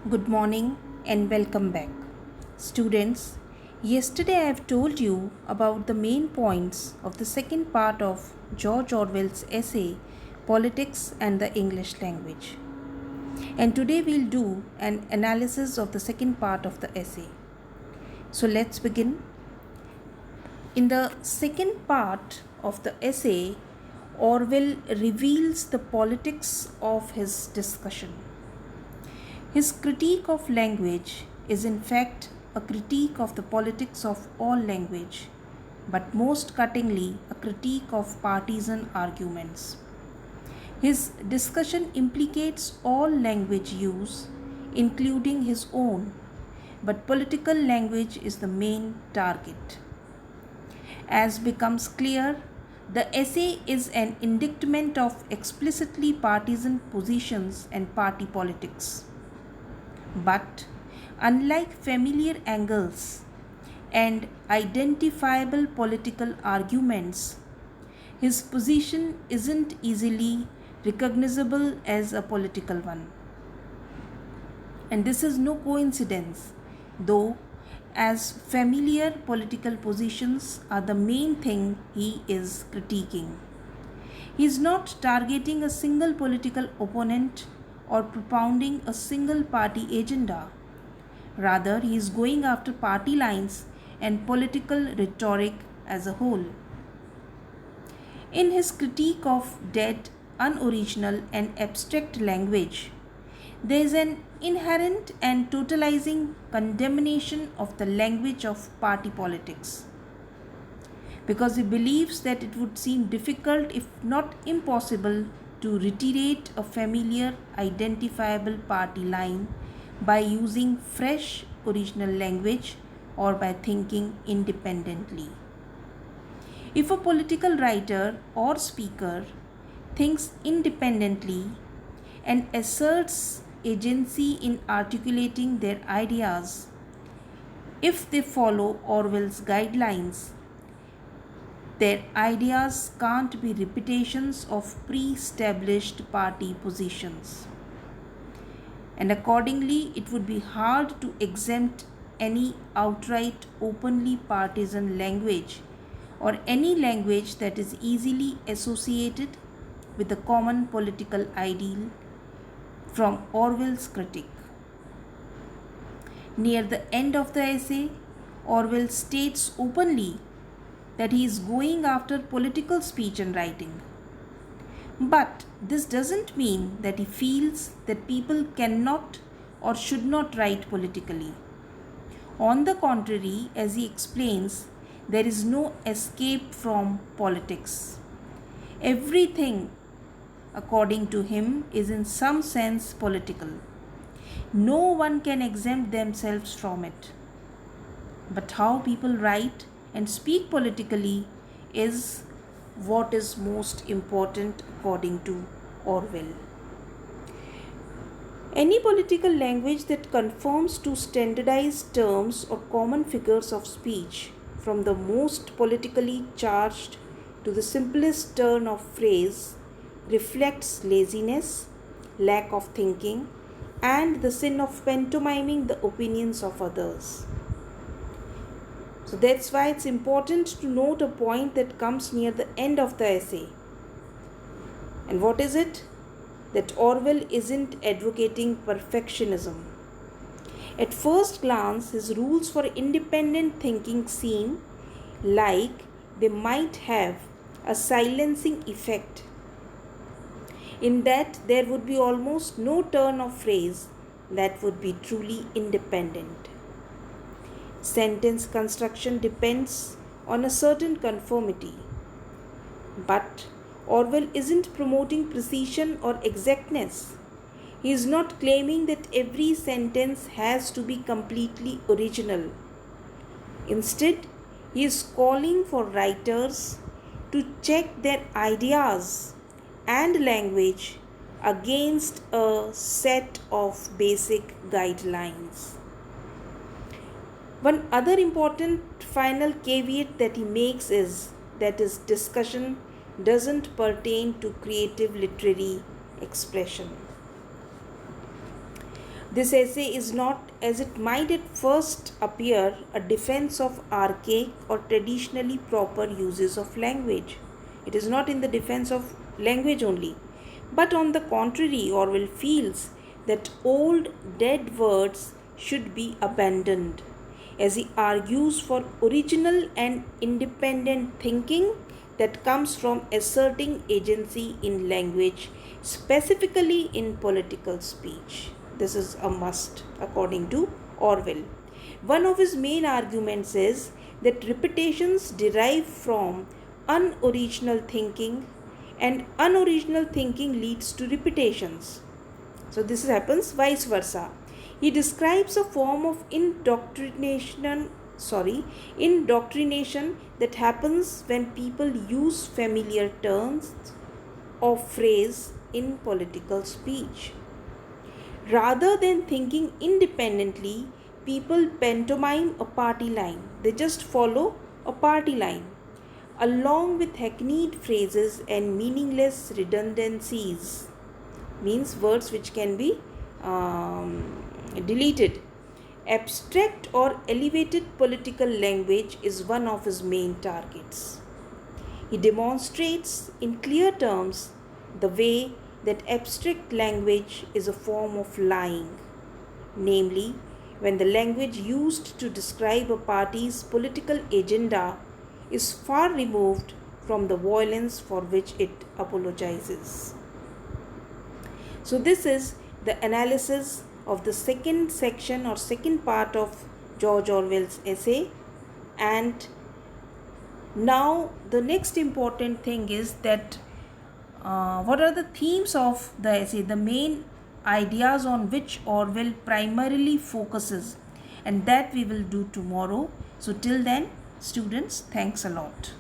Good morning and welcome back. Students, yesterday I have told you about the main points of the second part of George Orwell's essay, Politics and the English Language. And today we'll do an analysis of the second part of the essay. So let's begin. In the second part of the essay, Orwell reveals the politics of his discussion. His critique of language is in fact a critique of the politics of all language, but most cuttingly a critique of partisan arguments. His discussion implicates all language use, including his own, but political language is the main target. As becomes clear, the essay is an indictment of explicitly partisan positions and party politics. But unlike familiar angles and identifiable political arguments, his position isn't easily recognizable as a political one. And this is no coincidence, though, as familiar political positions are the main thing he is critiquing. He is not targeting a single political opponent or propounding a single party agenda. Rather, he is going after party lines and political rhetoric as a whole. In his critique of dead, unoriginal, and abstract language, there is an inherent and totalizing condemnation of the language of party politics, because he believes that it would seem difficult, if not impossible, to reiterate a familiar, identifiable party line by using fresh, original language or by thinking independently. If a political writer or speaker thinks independently and asserts agency in articulating their ideas, if they follow Orwell's guidelines, their ideas can't be repetitions of pre-established party positions. And accordingly, it would be hard to exempt any outright openly partisan language or any language that is easily associated with the common political ideal from Orwell's critique. Near the end of the essay, Orwell states openly that he is going after political speech and writing. But this doesn't mean that he feels that people cannot or should not write politically. On the contrary, as he explains, there is no escape from politics. Everything, according to him, is in some sense political. No one can exempt themselves from it. But how people write and speak politically is what is most important according to Orwell. Any political language that conforms to standardized terms or common figures of speech, from the most politically charged to the simplest turn of phrase, reflects laziness, lack of thinking, and the sin of pantomiming the opinions of others. So that's why it's important to note a point that comes near the end of the essay. And what is it? That Orwell isn't advocating perfectionism. At first glance, his rules for independent thinking seem like they might have a silencing effect, in that there would be almost no turn of phrase that would be truly independent. Sentence construction depends on a certain conformity. But Orwell isn't promoting precision or exactness. He is not claiming that every sentence has to be completely original. Instead, he is calling for writers to check their ideas and language against a set of basic guidelines. One other important final caveat that he makes is that his discussion doesn't pertain to creative literary expression. This essay is not, as it might at first appear, a defense of archaic or traditionally proper uses of language. It is not in the defense of language only, but on the contrary, Orwell feels that old dead words should be abandoned, as he argues for original and independent thinking that comes from asserting agency in language, specifically in political speech. This is a must, according to Orwell. One of his main arguments is that repetitions derive from unoriginal thinking, and unoriginal thinking leads to repetitions. So this happens vice versa. He describes a form of indoctrination that happens when people use familiar terms or phrase in political speech. Rather than thinking independently, people pantomime a party line. They just follow a party line, along with hackneyed phrases and meaningless redundancies, means words which can be deleted. Abstract or elevated political language is one of his main targets. He demonstrates in clear terms the way that abstract language is a form of lying, namely, when the language used to describe a party's political agenda is far removed from the violence for which it apologizes. So, this is the analysis of the second section or second part of George Orwell's essay. And now, the next important thing is that what are the themes of the essay, the main ideas on which Orwell primarily focuses, and that we will do tomorrow. So, till then, students, thanks a lot.